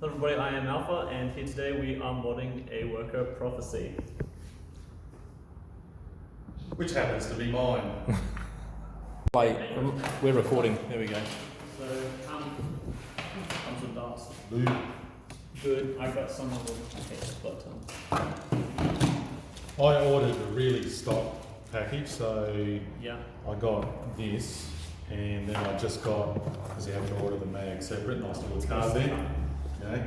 Hello everybody, I am Alpha, and here today we are modding a worker Prophecy. Which happens to be mine. We're recording, there we go. So, comes with darts. Boo. Good, I got some of them. Okay, but I ordered a really stock package, so yeah. I got this, and then I just got, because you have to order the mag separate, nice little card there. Okay.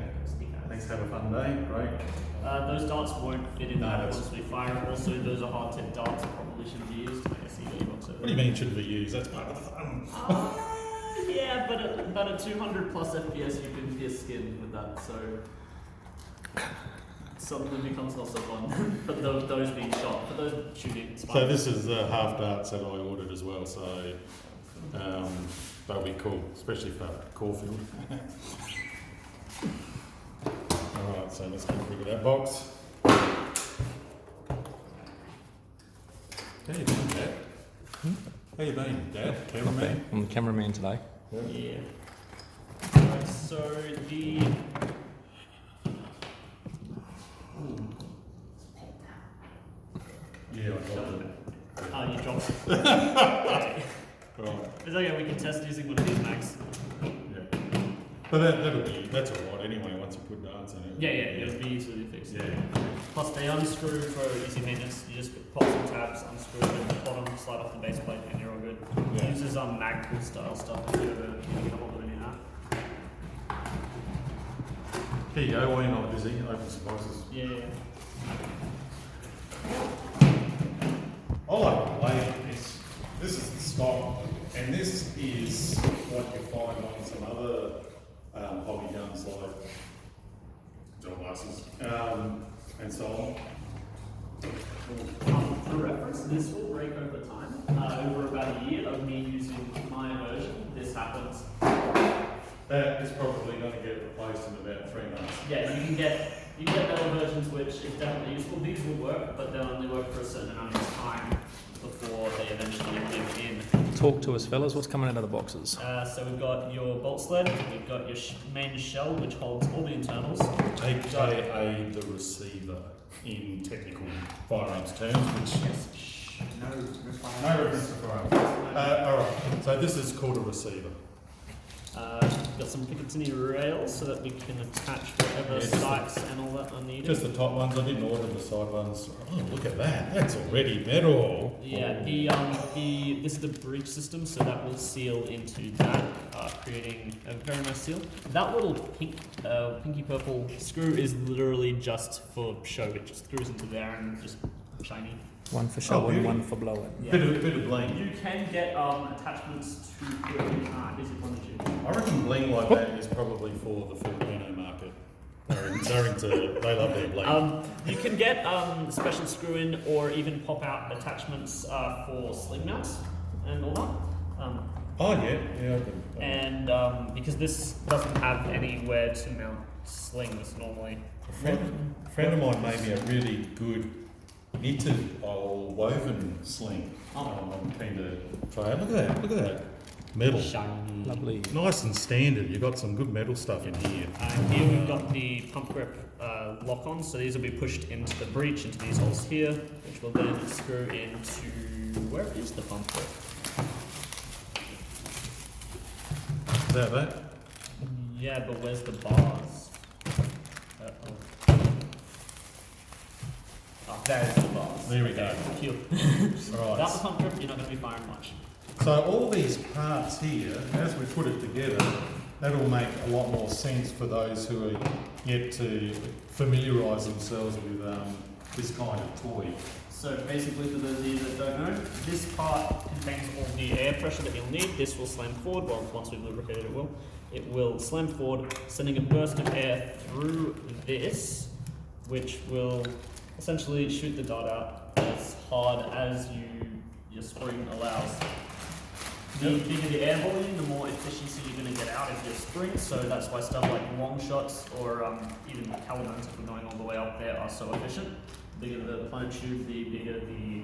Thanks, have a fun day, great. Those darts won't fit in No, that that's- once we fire them. Also, those are hard tip darts, probably shouldn't be used. I guess you box it. What do you mean shouldn't be used? That's part of the fun. Yeah, but at 200 plus FPS, you can pierce skin with that, so suddenly becomes lots of fun. But those being shot, for those shooting, it's fine. So this is the half darts that I ordered as well, so that'll be cool, especially for Caulfield. Alright, so let's get rid of that box. How you been, Dad? How you been, Dad? Cameraman? I'm the cameraman today. Yeah. Alright, so the Yeah, I got it. you dropped it. Okay. Right, It's okay, we can test using one of these mags. yeah. But that's alright anyway, once you put darts in it. Yeah, it'll be easily fixed. Yeah. Plus they unscrew for easy maintenance. You just pop some tabs, unscrew it at the bottom, slide off the base plate, and you're all good. Yeah. It uses mag pull style stuff if you ever get a hold of any of that. Here you go, while you're not busy, open some boxes. Yeah. I like the way of this. This is the stock, and this is what you find on some other hobby guns like drill glasses and so on. For reference, this will break over time. Over about a year of me using my version, this happens. That is probably going to get replaced in about 3 months. Yeah, you can get better versions which is definitely useful. These will work, but they'll only work for a certain amount of time before they eventually live in. Talk to us, fellas. What's coming out of the boxes? So we've got your bolt sled, we've got your main shell, which holds all the internals. AKA the receiver in technical firearms terms, which no reference to firearms. Alright, so this is called a receiver. We've got some Picatinny rails so that we can attach whatever sights and all that are needed. Just the top ones, I didn't order the side ones. Oh, look at that, that's already metal. Yeah, this is the breech system, so that will seal into that, creating a very nice seal. That little pinky purple screw is literally just for show. It just screws into there and just shiny. One for showing, one for blowing. Yeah. Bit of bling. You can get attachments to put in basic plunger. I reckon bling like that is probably for the Filipino market. They love their bling. You can get special screw-in or even pop-out attachments for sling mounts and all that. Oh yeah. And because this doesn't have anywhere to mount slings normally. A friend of mine made me a really good knitted or woven sling. I'm keen to try it. Look at that. Metal. Shiny. Lovely. Nice and standard. You've got some good metal stuff in here. Here we've got the pump grip lock-ons, so these will be pushed into the breech, into these holes here, which will then screw into... Where is the pump grip? Is that? Yeah, but where's the bars? There's the bars. There we go. Phew. Right. Without the pump grip, you're not going to be firing much. So all these parts here, as we put it together, that'll make a lot more sense for those who are yet to familiarise themselves with this kind of toy. So basically, for those of you that don't know, this part contains all the air pressure that you'll need. This will slam forward. Well, once we've lubricated it will. It will slam forward, sending a burst of air through this, which will essentially shoot the dart out as hard as your spring allows. The bigger the air volume, the more efficiency you're going to get out of your spring, so that's why stuff like long shots or even calibers, if we're going all the way up there, are so efficient. The bigger the plunger tube, the bigger the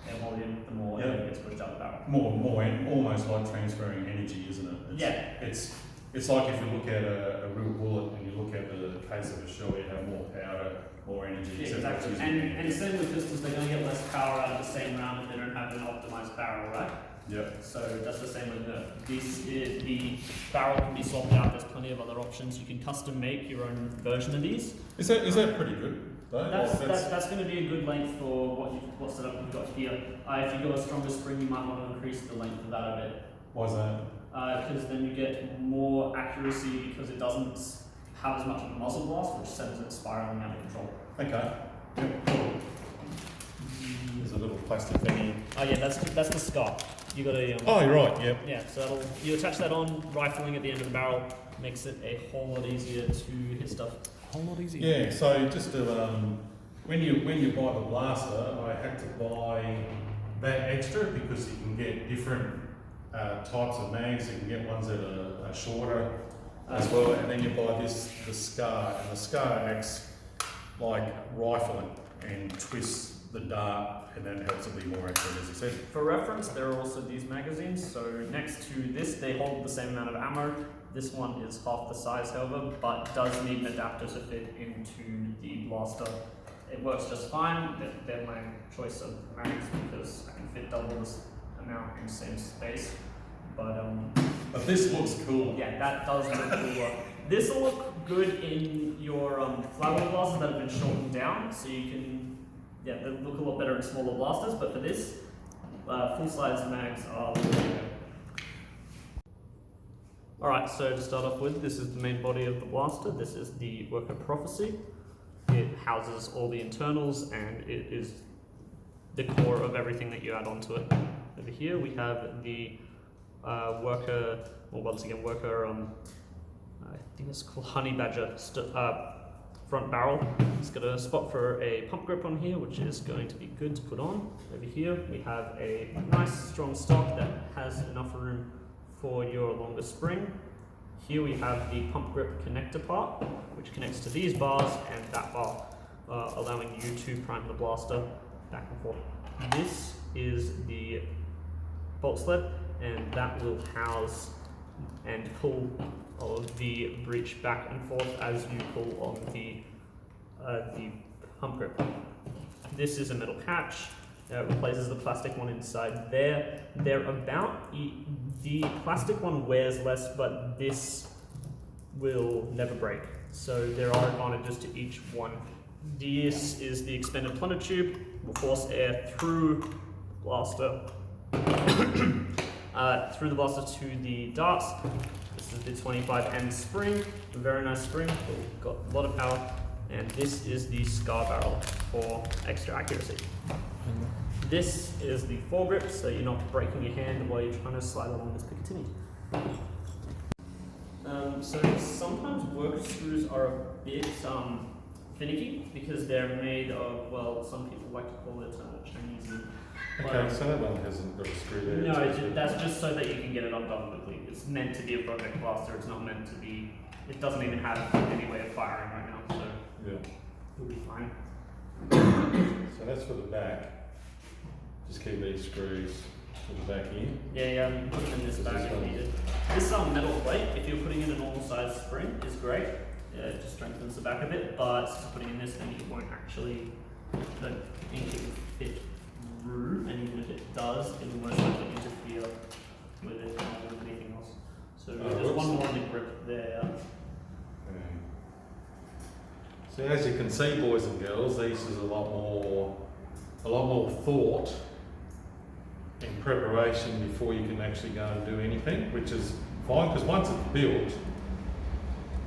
air volume, the more air gets pushed out the barrel. More, almost like transferring energy, isn't it? It's like if you look at a real bullet and you look at range. Yeah, except exactly. it's And same with pistols, they're going to get less power out of the same round if they don't have an optimized barrel, right? Yep. So that's the same with Nerf. This is, the barrel can be swapped out. There's plenty of other options. You can custom make your own version of these. Is that pretty good? Though? That's going to be a good length for what setup we've got here. If you go a stronger spring, you might want to increase the length of that a bit. Why is that? Because then you get more accuracy because it doesn't have as much of a muzzle blast, which sends it spiraling out of control. Okay. Yep. Cool. There's a little plastic thingy. Oh yeah, that's the scar. You got a. Oh, you're right. Yep. Yeah, so you attach that on, rifling at the end of the barrel makes it a whole lot easier to hit stuff. A whole lot easier. Yeah. So just to when you buy the blaster, I had to buy that extra because you can get different types of mags. You can get ones that are shorter as well, and then you buy the scar, and the scar acts like rifling and twists the dart, and that helps it be more accurate, as you said. For reference, there are also these magazines. So next to this, they hold the same amount of ammo. This one is half the size, however, but does need an adapter to fit into the blaster. It works just fine. They're my choice of mags because I can fit double this amount in the same space. But this looks cool. Yeah, that does look cooler. This will look good in your flywheel blasters that have been shortened down, so you can, yeah, they look a lot better in smaller blasters. But for this, full-size mags are the way to go. All right, so to start off with, this is the main body of the blaster. This is the Worker Prophecy. It houses all the internals, and it is the core of everything that you add onto it. Over here, we have the Worker, or once again, Worker, I think it's called Honeybadger front barrel. It's got a spot for a pump grip on here, which is going to be good to put on. Over here, we have a nice strong stock that has enough room for your longer spring. Here we have the pump grip connector part, which connects to these bars and that bar, allowing you to prime the blaster back and forth. This is the bolt sled, and that will house and pull all of the breech back and forth as you pull on the pump grip. This is a metal catch. It replaces the plastic one inside there. The plastic one wears less, but this will never break. So there are advantages to each one. This is the expanded plunger tube. Will force air through the blaster, to the darts. This is the 25N spring, a very nice spring. It's got a lot of power. And this is the scar barrel for extra accuracy. This is the foregrip, so you're not breaking your hand while you're trying to slide along this Picatinny. So sometimes work screws are a bit finicky because they're made of, well, some people like to call it Chinese. Okay, so that one hasn't got a screw there. No, that's just so that you can get it undone quickly. It's meant to be a project blaster. It's not meant to be. It doesn't even have any way of firing right now, so yeah, it'll be fine. So that's for the back. Just keep these screws to the back here. Yeah, put them in this bag if needed. This metal plate, if you're putting in a normal size spring, is great. It just strengthens the back a bit, but since you're putting in this, then it won't actually, the ink will fit through, and even if it does, it will most likely interfere with it more than anything else. So there's one more on the grip there. So as you can see, boys and girls, these is a lot more thought in preparation before you can actually go and do anything, which is fine, because once it's built,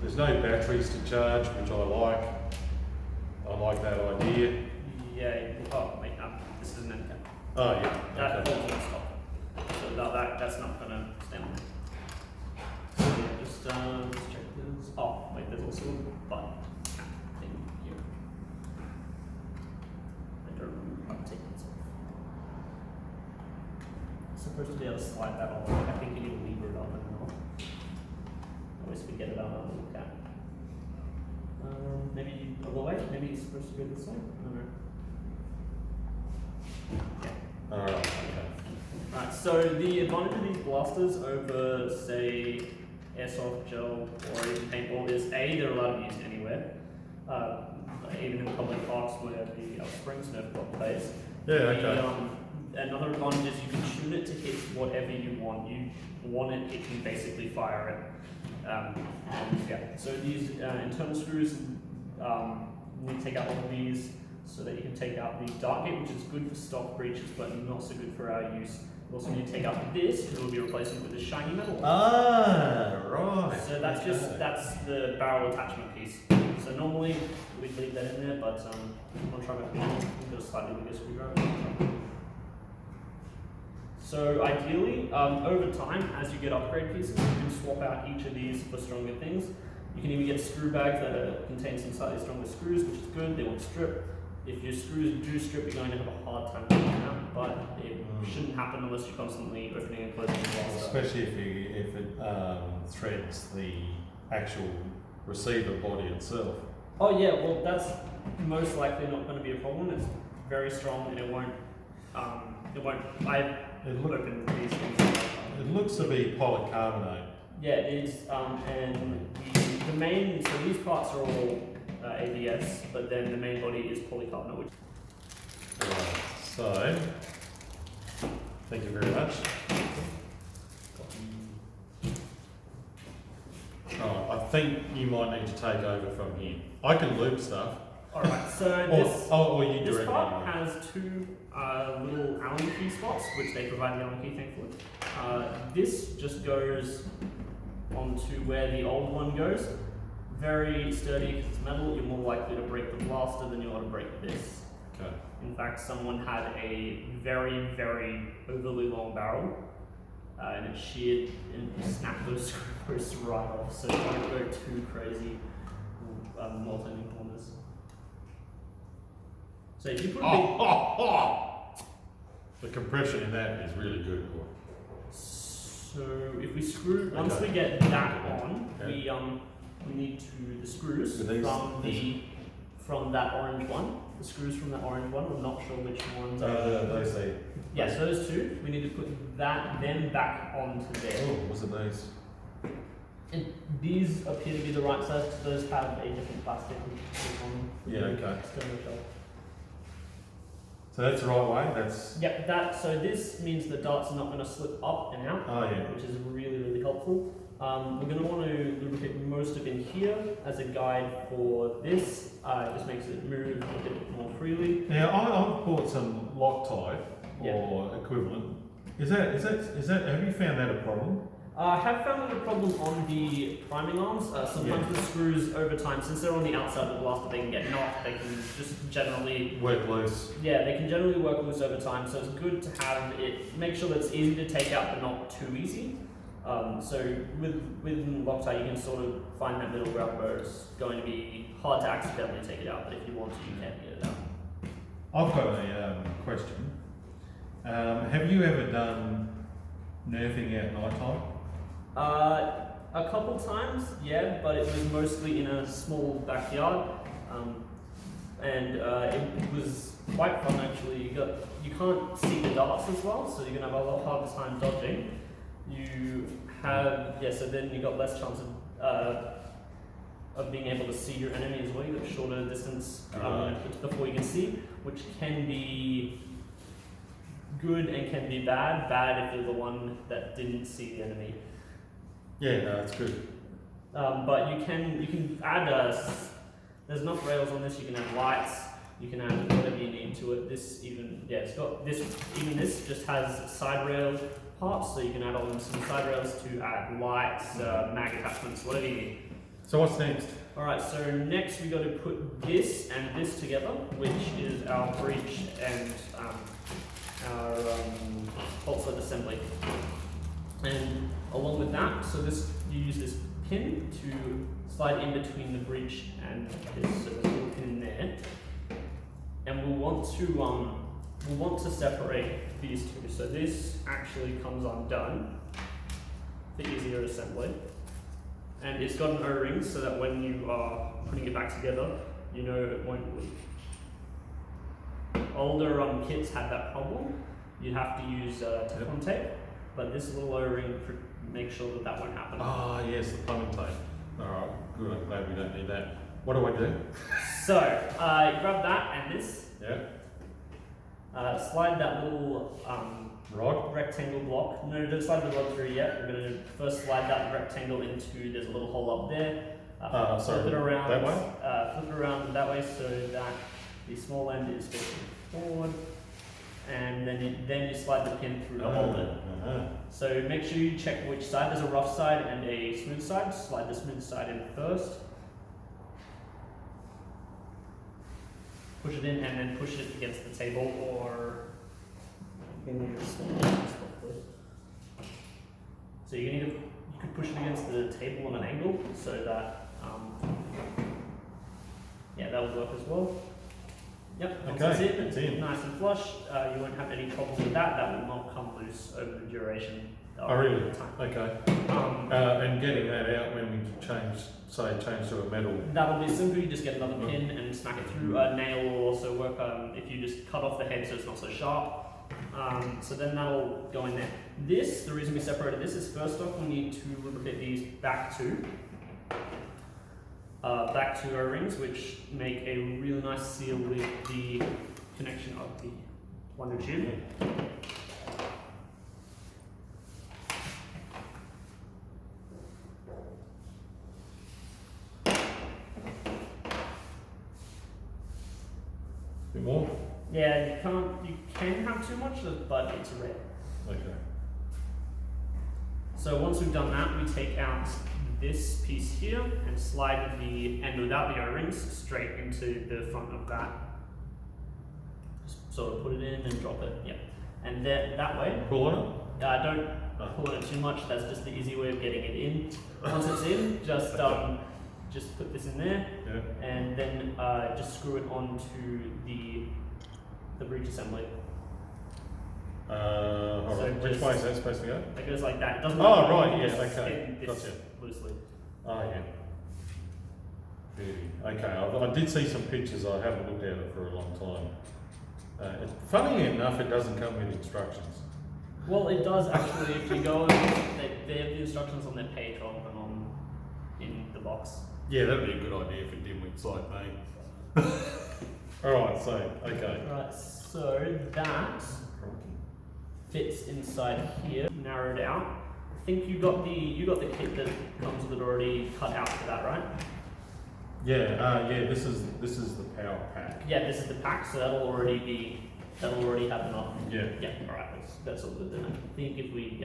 there's no batteries to charge, which I like. I like that idea. Yeah, oh wait, no, this isn't anything. Oh yeah, That okay. holds on stop. So that's not going to stand on there. So yeah, just check this. Oh, wait, there's also a button thing here. I don't remember how to take this off. It's supposed to be able to slide that off. I think you need to lever it up and then off. I always forget about that little cap. Maybe other way? Maybe it's supposed to go this way? I don't know. Yeah. Alright, okay. Right, so the advantage of these blasters over, say, airsoft gel or even paintball is A, they're allowed to use anywhere. even in public parks where the Springs Nerf block plays. Yeah, okay. Another advantage is you can tune it to hit whatever you want. You want it, it can basically fire it. And yeah, so these internal screws, you need to take out all of these so that you can take out the dart gate, which is good for stock breaches, but not so good for our use. You also need to take out this, because we'll be replacing it with a shiny metal. Ah, right. So that's that's the barrel attachment piece. So normally we'd leave that in there, but I'll try to get a slightly bigger screwdriver. So ideally, over time, as you get upgrade pieces, you can swap out each of these for stronger things. You can even get screw bags that contain some slightly stronger screws, which is good. They won't strip. If your screws do strip, you're going to have a hard time getting them out, but it shouldn't happen unless you're constantly opening and closing the blaster. Especially if it threads the actual receiver body itself. Oh yeah, well that's most likely not going to be a problem. It's very strong and it won't. Open these things. It looks to be polycarbonate. Yeah, it is. And the main, so these parts are all ABS, but then the main body is polycarbonate. Which Right, so, thank you very much. Oh, I think you might need to take over from here. I can loop stuff. Alright, so this direct part me. has two little Allen key spots, which they provide the Allen key, thankfully. This just goes onto where the old one goes. Very sturdy because it's metal. You're more likely to break the blaster than you are to break this. Okay. In fact, someone had a very, very overly long barrel, and it sheared and snapped those screw posts right off. So don't go too crazy multi corners. So if you put a big, the compression in that is really good. so if we screw, once we get that on, we need to the screws from that orange one. The screws from that orange one. I'm not sure which ones. Those say. Yes, those two. We need to put them back onto there. Oh, what's it these? And these appear to be the right size because those have a different plastic on Yeah, okay. external shelf. So that's the right way. That's. Yep. So this means the darts are not going to slip up and out, Oh yeah. which is really, really helpful. We're going to want to lubricate most of in here as a guide for this. It just makes it move a bit more freely. Now I've bought some Loctite or equivalent. Is that? Have you found that a problem? I have found it a problem on the priming arms. Sometimes the screws over time, since they're on the outside of the blaster, they can get knocked. They can just generally work loose. Yeah, they can generally work loose over time. So it's good to have it. Make sure that it's easy to take out, but not too easy. So with Loctite, you can sort of find that middle ground where it's going to be hard to accidentally take it out, but if you want to, you can get it out. I've got a question. Have you ever done nerfing at night time? A couple times, yeah, but it was mostly in a small backyard, and it was quite fun actually. You can't see the darts as well, so you're gonna have a lot harder time dodging. You have so then you got less chance of being able to see your enemy as well. You got shorter distance before you can see, which can be good and can be bad. Bad if you're the one that didn't see the enemy. Yeah, no, it's good. But you can add there's enough rails on this. You can add lights. You can add whatever you need to it. This just has side rail parts, so you can add on some side rails to add lights, mag attachments, whatever you need. So what's next? All right. So next we got to put this and this together, which is our breech and our pulse led assembly. And along with that, so you use this pin to slide in between the breech and this, so there's a little pin there. And we'll want to separate these two. So this actually comes undone for easier assembly. And it's got an O-ring so that when you are putting it back together, you know it won't leak. Older kits had that problem. You'd have to use Teflon tape, but this little O-ring makes sure that won't happen. Ah, yes, the plumbing tape. Alright, good. I'm glad we don't need that. What do I do? So, you grab that and this. Yeah. Slide that little Rod. rectangle block. No, don't slide the rod through yet. We're going to first slide that rectangle into, there's a little hole up there. Sorry, flip it around. that way? Flip it around that way so that the small end is facing forward. And then you slide the pin through to hold it. So make sure you check which side. There's a rough side and a smooth side. Slide the smooth side in first. Push it in and then push it against the table, or so you could push it against the table on an angle so that yeah, that would work as well. Yep, once Okay, it's in, nice and flush. You won't have any problems with that. That will not come loose over the duration of Oh, really? the time. Okay. And getting that out when we change to a metal. That'll be simple. You just get another pin and smack it through. A nail will also work if you just cut off the head so it's not so sharp. So then that'll go in there. This, the reason we separated this is first off we need to lubricate these back to O-rings, which make a really nice seal with the connection of the plunger tube. Bit more? Yeah, you can have too much, but it's rare. Okay. So once we've done that, we take out this piece here and slide the end without the O-rings straight into the front of that. Just sort of put it in and drop it, yeah. And then that way, Pull on it? don't pull on it too much, that's just the easy way of getting it in. Once it's in, just put this in there, Yeah. and then just screw it onto the breech assembly. Alright. So Which just- way is that supposed to go? It goes like that. It doesn't. Oh, you right, can yeah, just okay. spin this Gotcha. loosely. Oh, yeah. Beauty. Okay, I did see some pictures. I haven't looked at it for a long time. Funny enough, it doesn't come with instructions. Well, it does actually. If you go, they have the instructions on their page rather than in the box. Yeah, that'd be a good idea for dimwits like me. Alright, so, okay. Right. So that fits inside here, narrowed out. I think you got the kit that comes with it already cut out for that, right? Yeah, this is the power pack. Yeah, this is the pack, so that'll already have enough. Yeah. Yeah, alright, that's all good then. I think if we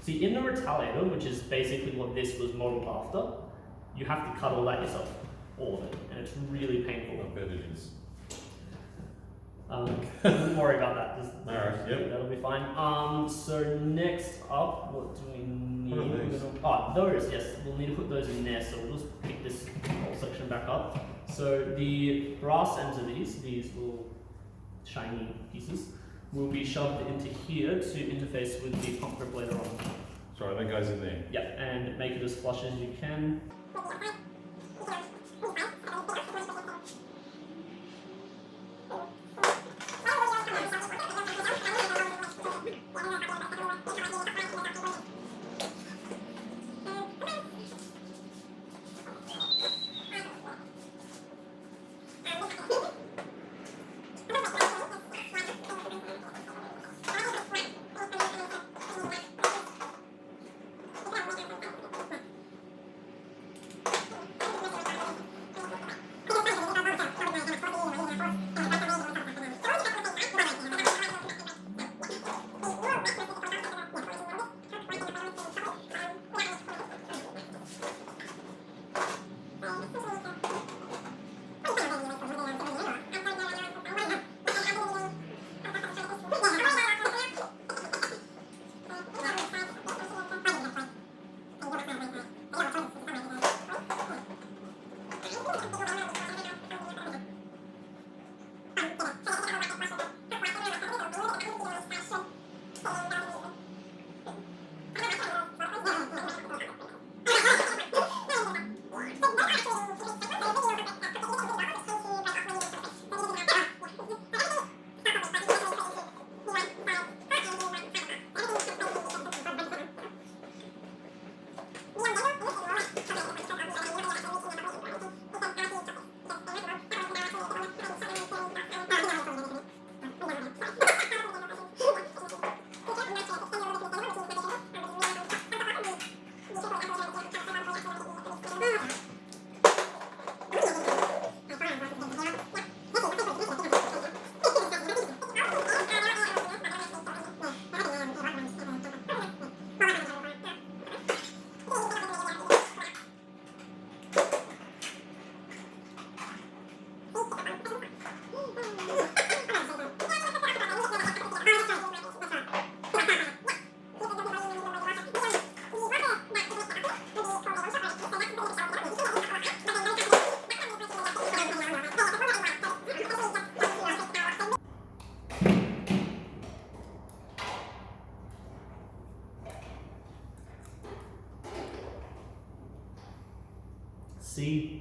see in the retaliator, which is basically what this was modeled after, you have to cut all that yourself. All of it. And it's really painful. I bet it is. Don't worry about that. Just, Alright, yep. that'll be fine. So next up, what do we need? What are these? Those, yes. We'll need to put those in there, so we'll just pick this whole section back up. So the brass ends of these little shiny pieces, will be shoved into here to interface with the pump grip later on. Sorry, that goes in there. Yeah, and make it as flush as you can.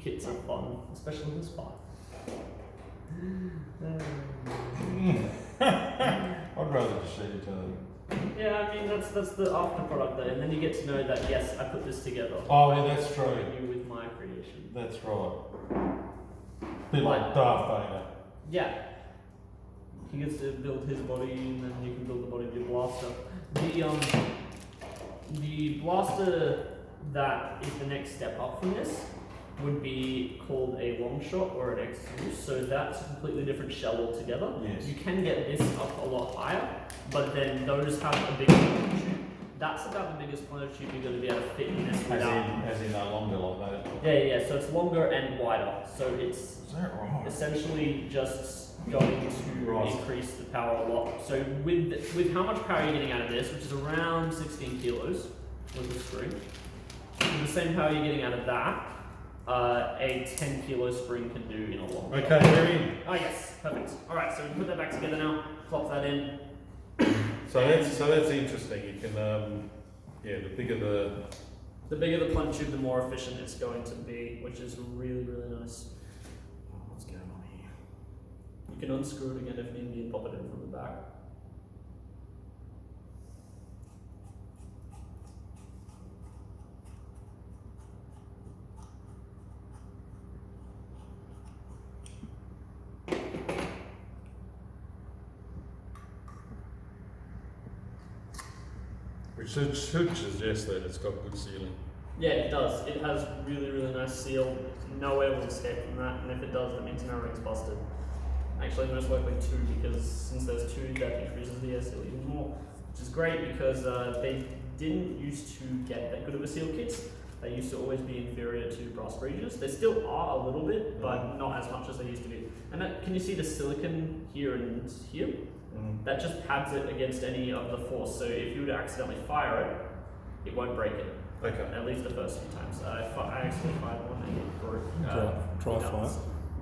kits are fun, especially this part. I'd rather just see each other. Yeah, I mean that's the after product though, and then you get to know that yes, I put this together. Oh, yeah, that's true. You with my creation. That's right. Bit like Darth Vader. Yeah. He gets to build his body, and then you can build the body of your blaster. The blaster that is the next step up from this would be called a long shot or an X2, so that's a completely different shell altogether. Yes. You can get this up a lot higher, but then those have a big plunger tube. That's about the biggest plunger tube you're going to be able to fit in this without. As in no longer like that. Yeah, so it's longer and wider, so it's Is that right? essentially just going to increase the power a lot. So with how much power you're getting out of this, which is around 16 kilos with the spring, with the same power you're getting out of that, a 10 kilo spring can do in a long shot. Okay, we're in. Oh yes, perfect. Alright, so we can put that back together now, plop that in. So that's interesting. You can the bigger The bigger the plunge tube, the more efficient it's going to be, which is really, really nice. what's going on here? You can unscrew it again if need be and pop it in from the back. Which should suggest that it's got good sealing. Yeah, it does. It has really, really nice seal. No air will escape from that, and if it does, that means no ring's busted. Actually, most likely two, because since there's two, that increases the air seal even more. Which is great because they didn't used to get that good of a seal kits. They used to always be inferior to brass breaches. They still are a little bit, but not as much as they used to be. And that, can you see the silicon here and here? That just pads it against any of the force. So if you were to accidentally fire it, it won't break it. Okay. At least the first few times. I actually fired one and it broke. Dry fire?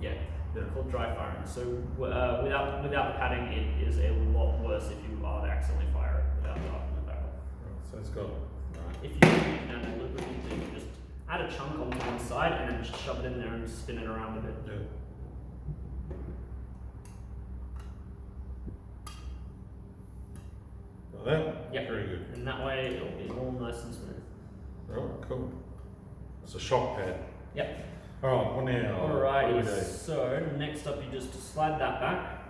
Yeah, they're called dry firing. So without the padding, it is a lot worse if you are to accidentally fire it without darting the barrel. So it's got. If you can deliberately do, just add a chunk onto one side and then just shove it in there and spin it around a bit. Yeah. Like that? Yep. Very good. And that way it'll be all nice and smooth. Right, cool. It's a shock pad. Yep. Alright, what now? What do we Alrighty, do? so next up you just slide that back,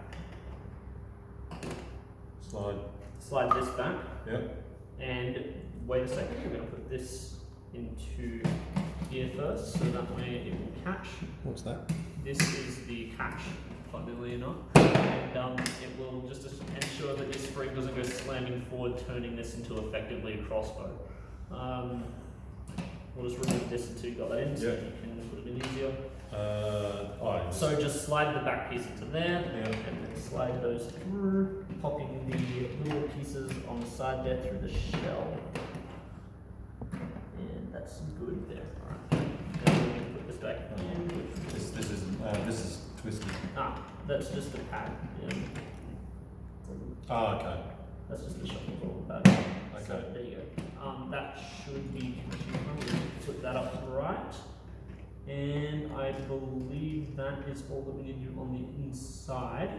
slide this back, Yep. and wait a second, we're going to put this into here first, so that way it will catch. What's that? This is the catch, funnily enough, and it will just ensure that this spring doesn't go slamming forward, turning this into effectively a crossbow. We'll just remove this until you got that in, so Yep. you can put it in easier. So So just slide the back piece into there, Yeah. and then slide those through, popping the little pieces on the side there through the shell. And that's good there. Alright. Now we're going to put this back in. this is twisted. That's just the pad. Yeah. Oh, okay. That's just the shuffle pad. So Okay. there you go. That should be put that up right. And I believe that is all that we need to do on the inside.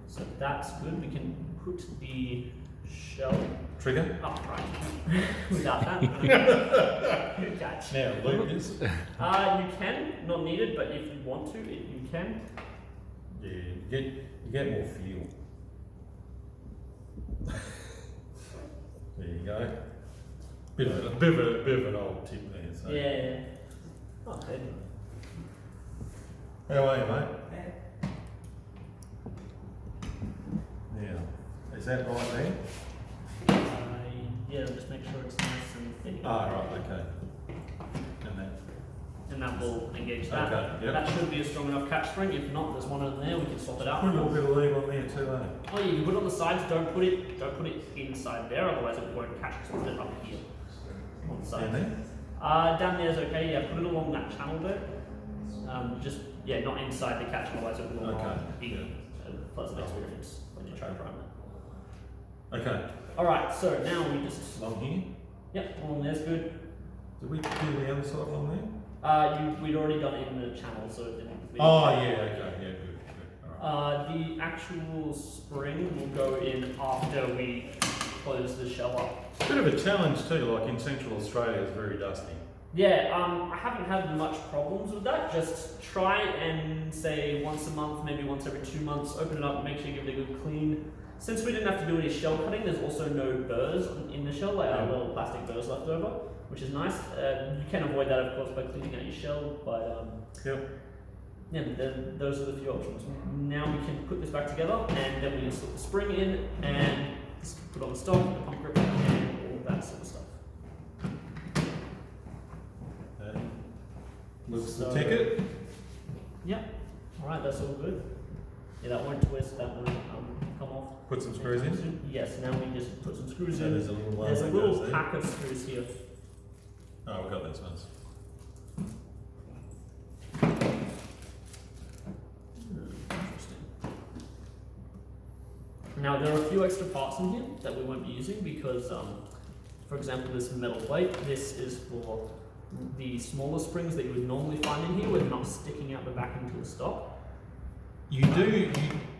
So that's good. We can put the shell Trigger? up right without that. Good catch. Now, Lucas. You can, not needed, but if you want to, you can. Yeah, you get more feel. There you go. Bit of an old tip there. So. Yeah. Okay. How are you, mate? Yeah. Is that right there? Yeah, just make sure it's nice and thin. Right, okay. And that will engage that. Okay, yep. That should be a strong enough catch spring. If not, there's one in there. We can swap it out. Put a little bit of leave on there too, eh? Oh, yeah, you can put it on the sides. Don't put it inside there. Otherwise, it won't catch. Just put it up here on the sides. Down there? Down there is okay. Yeah, put it along that channel there. Not inside the catch. Otherwise, it will not be a pleasant experience when you try to prime it. Okay. All right. So now we just. Along here? Yep, along there's good. Did we do the other side along there? We'd already done it in the channel, so it didn't. Oh, yeah, okay, yeah, good. Alright. The actual spring will go in after we close the shell up. Bit of a challenge too, like in Central Australia it's very dusty. Yeah, I haven't had much problems with that. Just try and say once a month, maybe once every 2 months, open it up, make sure you give it a good clean. Since we didn't have to do any shell cutting, there's also no burrs in the shell, like little plastic burrs left over, which is nice. You can avoid that, of course, by cleaning out your shell, but yeah, those are the few options. Now we can put this back together, and then we can slip the spring in, and put on the stock, the pump grip, and all of that sort of stuff. Looks the ticket. Yeah, alright, that's all good. Yeah, that won't twist, that won't come off. Put some screws in? Yes, now we just put some screws So in. there's a little one There's a that little goes there. pack of screws here. Oh, we've got those ones. Interesting. Now there are a few extra parts in here that we won't be using because, for example, this metal plate, this is for the smaller springs that you would normally find in here, where they're not sticking out the back into the stock. You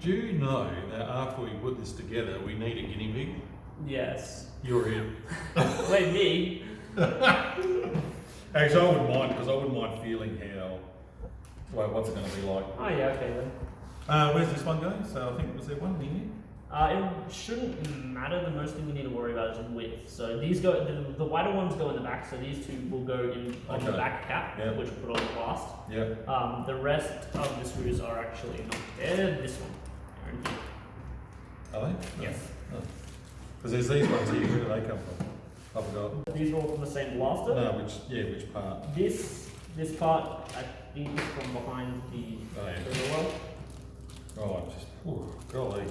do know that after we put this together, we need a guinea pig. Yes. You're it. Wait, me? Actually, I wouldn't mind because I wouldn't mind feeling how. Well, what's it going to be like? Oh yeah, okay then. Where's this one going? So I think was there one in here? It shouldn't matter. The most thing we need to worry about is width. So these go, the wider ones go in the back. So these two will go in on the back cap, which we'll put on last. Yep. The rest of the screws are actually not there. This one. They're in here. Are they? Yes. Because there's these ones here. Where do they come from? I forgot. These are all from the same blaster. No, which part? This part, I think, is from behind the well. Oh, golly.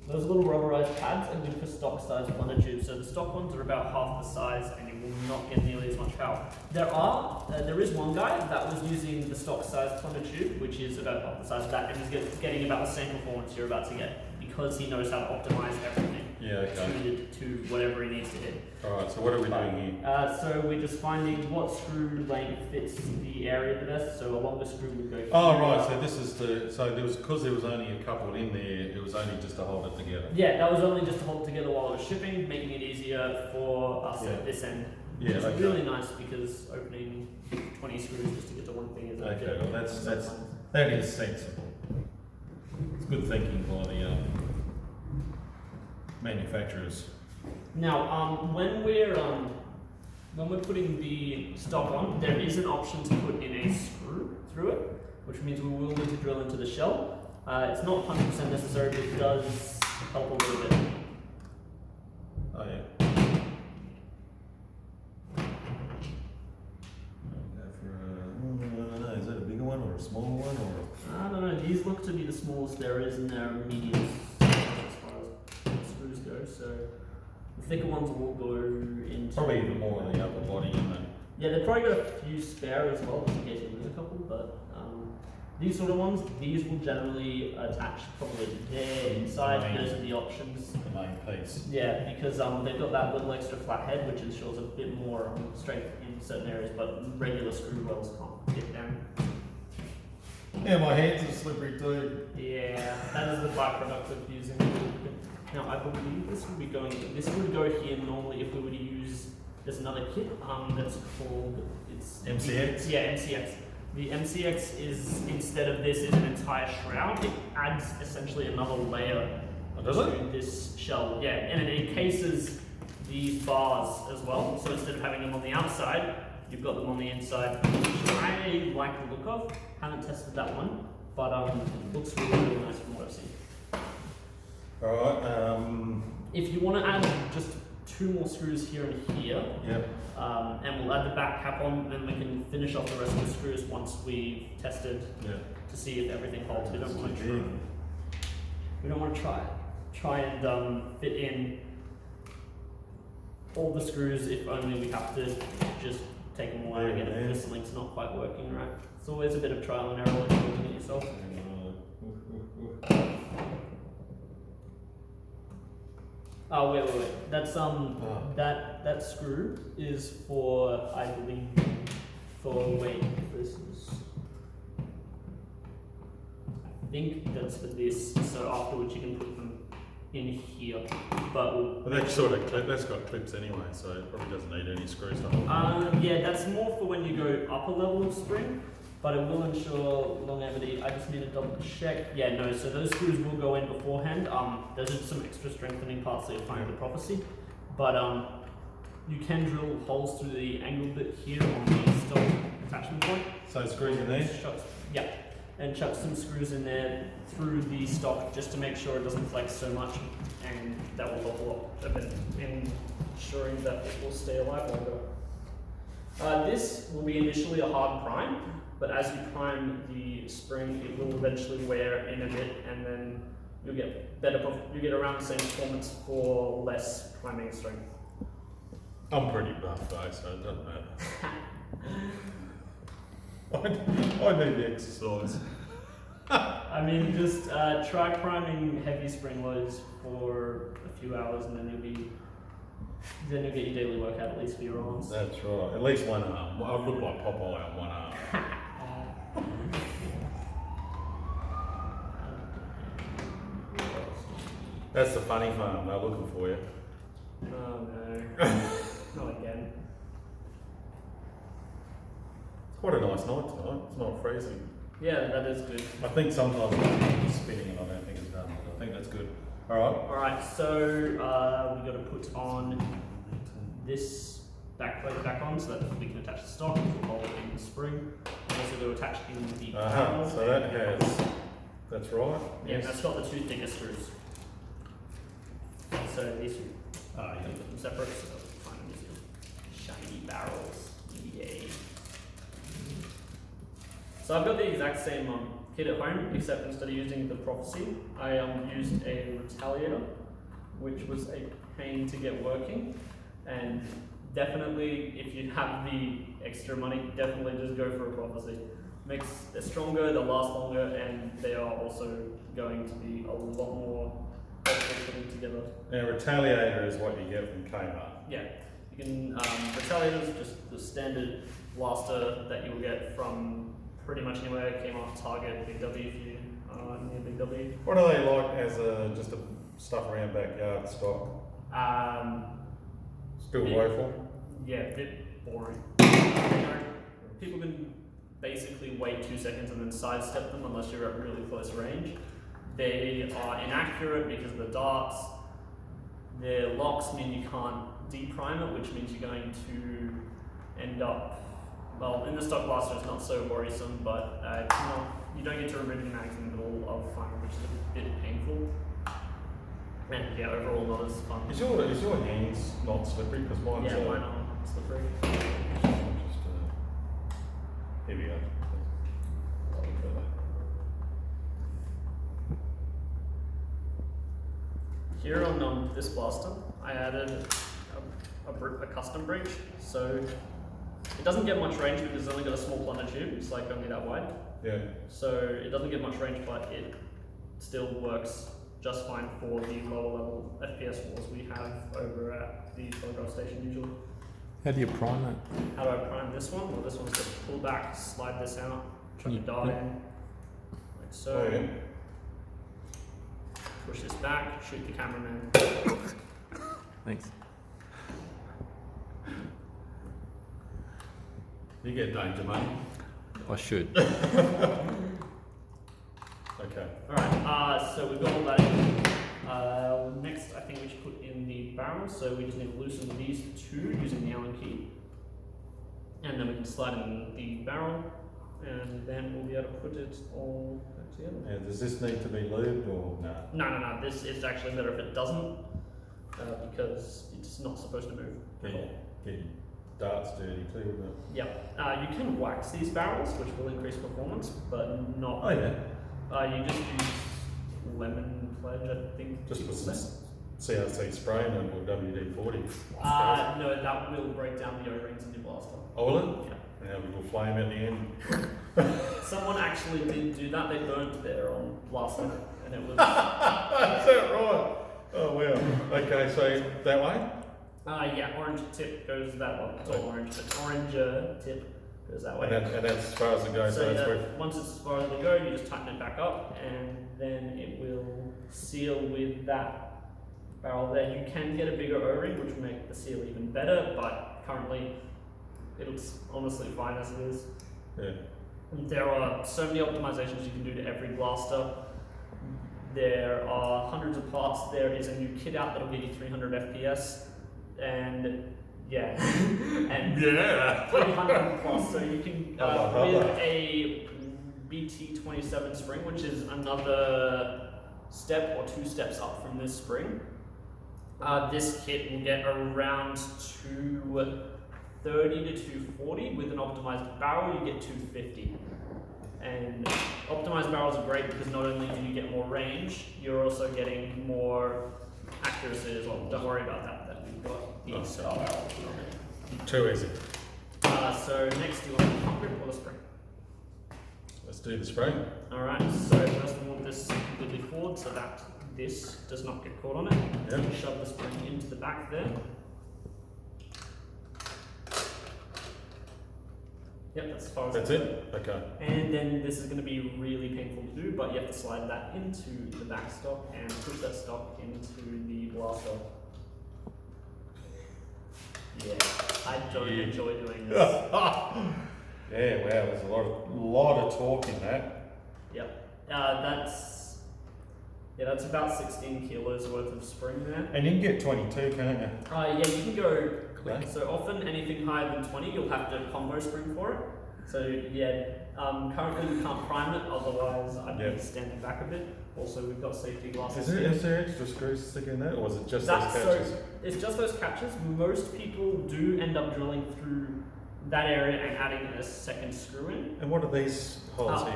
Those little rubberized pads are good for stock size plunger tubes. So the stock ones are about half the size, and you will not get nearly as much power. There is one guy that was using the stock size plunger tube, which is about half the size of that, and he's getting about the same performance you're about to get because he knows how to optimize everything to whatever he needs to hit. Alright, so what are we doing here? So we're just finding what screw length fits the area the best. So a longer screw would go here. Oh right, so this is because there was only a couple in there, it was only just to hold it together. Yeah, that was only just to hold it together while it was shipping, making it easier for us at this end. Yeah, it's really nice because opening 20 screws just to get to one thing is okay. Well, that is sensible. It's good thinking by the manufacturers. Now, when we're putting the stock on, there is an option to put in a screw through it, which means we will need to drill into the shell. It's not 100% necessary, but it does help a little bit. Oh yeah. Is that a bigger one or a smaller one or? I don't know. These look to be the smallest there is, and they're medium as far as screws go. So the thicker ones will go into Probably even more on the upper body, isn't it? Yeah, they've probably got a few spare as well, just in case you lose a couple. But these sort of ones, these will generally attach probably there inside. Those are the options. The main piece. Yeah, because they've got that little extra flat head, which ensures a bit more strength in certain areas, but regular screw wells can't get down. Yeah, my hands are slippery too. Yeah, that is the byproduct of using. Now I believe this would be going. This would go here normally if we were to use. There's another kit that's called MCX. Yeah, MCX. The MCX is, instead of this, is an entire shroud. It adds essentially another layer to this shell. Yeah, and it encases these bars as well. So instead of having them on the outside, you've got them on the inside, which I like the look of. Haven't tested that one, but it looks really, really nice from what I've seen. Alright, if you want to add just 2 more screws here and here, and we'll add the back cap on, then we can finish off the rest of the screws once we've tested to see if everything holds. We don't want to try and fit in all the screws if only we have to just take them away again if this link's not quite working right. It's always a bit of trial and error when you're doing it yourself. Oh wait. That's that screw is for, I believe, this is. I think that's for this. So afterwards you can put them in here, but that's sort of that's got clips anyway, so it probably doesn't need any screws to hold. yeah, that's more for when you go upper level of spring, but it will ensure longevity. I just need to double check. Yeah, no, so those screws will go in beforehand. There's just some extra strengthening parts that you'll find in the Prophecy, but you can drill holes through the angle bit here on the stock attachment point. So screws in there? Yeah, and chuck some screws in there through the stock just to make sure it doesn't flex so much, and that will help a lot a bit in ensuring that it will stay alive longer. This will be initially a hard prime, but as you prime the spring, it will eventually wear in a bit, and then you'll get you get around the same performance for less priming strength. I'm pretty buff though, so it doesn't matter. I need the exercise. I mean, just try priming heavy spring loads for a few hours, and then you'll get your daily workout at least for your arms. That's right. At least one arm. I look like Popeye on one arm. That's the funny farm. They're looking for you. Oh no. Not again. It's quite a nice night tonight. It's not freezing. Yeah, that is good. I think sometimes I'm spinning and I don't think it's done, but I think that's good. Alright. Alright, so we got to put on this back plate back on so that we can attach the stock, we'll hold it in the spring, and also to attach in the barrel. So that has, that's right. Yeah, Yes. that's got the two thicker screws. So these two, you can put them separate so that we find them easier. Shiny barrels, yay. So I've got the exact same kit at home, except instead of using the Prophecy, I used a Retaliator, which was a pain to get working. And definitely, if you have the extra money, definitely just go for a Prophecy. Makes it stronger, they'll last longer, and they are also going to be a lot more helpful putting together. Now, Retaliator is what you get from Kmart. Yeah, you can, Retaliator is just the standard blaster that you'll get from pretty much anywhere. Kmart, Target, Big W if you are near Big W. What are they like as just a stuff around backyard stock? Still Yeah. woeful? Yeah, a bit boring. People can basically wait 2 seconds and then sidestep them unless you're at really close range. They are inaccurate because of the darts. Their locks mean you can't deprime it, which means you're going to end up, well, in the stock blaster it's not so worrisome, but you don't get to remove your mags in the middle of firing, which is a bit painful. And yeah, overall not as fun. Is your hands not slippery? Because mine's Yeah, mine are slippery. Here we go. Here on this blaster, I added a custom breach, so it doesn't get much range because it's only got a small plunger tube. It's like only that wide. Yeah. So it doesn't get much range, but it still works just fine for the lower level FPS wars we have over at the telegraph station usually. How do you prime it? How do I prime this one? Well, this one's just pull back, slide this out, chuck a dart in, like so. Oh, yeah. Push this back, shoot the cameraman. Thanks. You get danger money. I should. Okay. Alright, so we've got all that in. Next, I think we should put in the barrel, so we just need to loosen these two using the Allen key. And then we can slide in the barrel, and then we'll be able to put it all back together. Now, does this need to be lubed or no? No, this is actually better if it doesn't, because it's not supposed to move at all. Get your darts dirty too, wouldn't it? Yep. You can wax these barrels, which will increase performance, but not. Oh yeah. You just use lemon pledge, I think. Just put some CRC spray in it or WD-40. No, that will break down the O-rings in your blaster. Oh, will it? Yeah. And have a little flame at the end. Someone actually did do that. They burnt their blaster, and it was. That's it, right. Oh wow. Okay, so that way? Yeah, orange tip goes that way. It's all orange, but orange tip goes that way. And that's as far as it goes. So that's where- once it's as far as it'll go, you just tighten it back up, and then it will seal with that barrel there. You can get a bigger O-ring, which will make the seal even better, but currently it looks honestly fine as it is. yeah. There are so many optimizations you can do to every blaster. There are hundreds of parts. There is a new kit out that'll give you 300 FPS, and yeah, and Yeah. 300 plus. So you can I love with that. a BT27 spring, which is another step or 2 steps up from this spring. This kit will get around 230 to 240. With an optimized barrel, you get 250. And optimized barrels are great because not only do you get more range, you're also getting more accuracy as well. Don't worry about that we've got the star barrels. Too easy. So next, do you want the pump grip or the spring? Let's do the spring. Alright, so first we want this completely forward so that this does not get caught on it. Yep. Shove the spring into the back there. Yep, that's as far as That's it? Okay. And then this is going to be really painful to do, but you have to slide that into the back stock and push that stock into the blaster. Yeah, I don't Yeah. enjoy doing this. Yeah, wow, there's a lot of talk in that. Yep, that's about 16 kilos worth of spring there. And you can get 22, can't you? Yeah, you can go quick. Okay. So often anything higher than 20, you'll have to combo spring for it. So yeah, currently we can't prime it, otherwise I'd Yep. be standing back a bit. Also, we've got safety glasses. Is there extra screws sticking in there, or is it just That's those catches? so, it's just those catches. Most people do end up drilling through that area and adding a second screw in. And what are these holes here?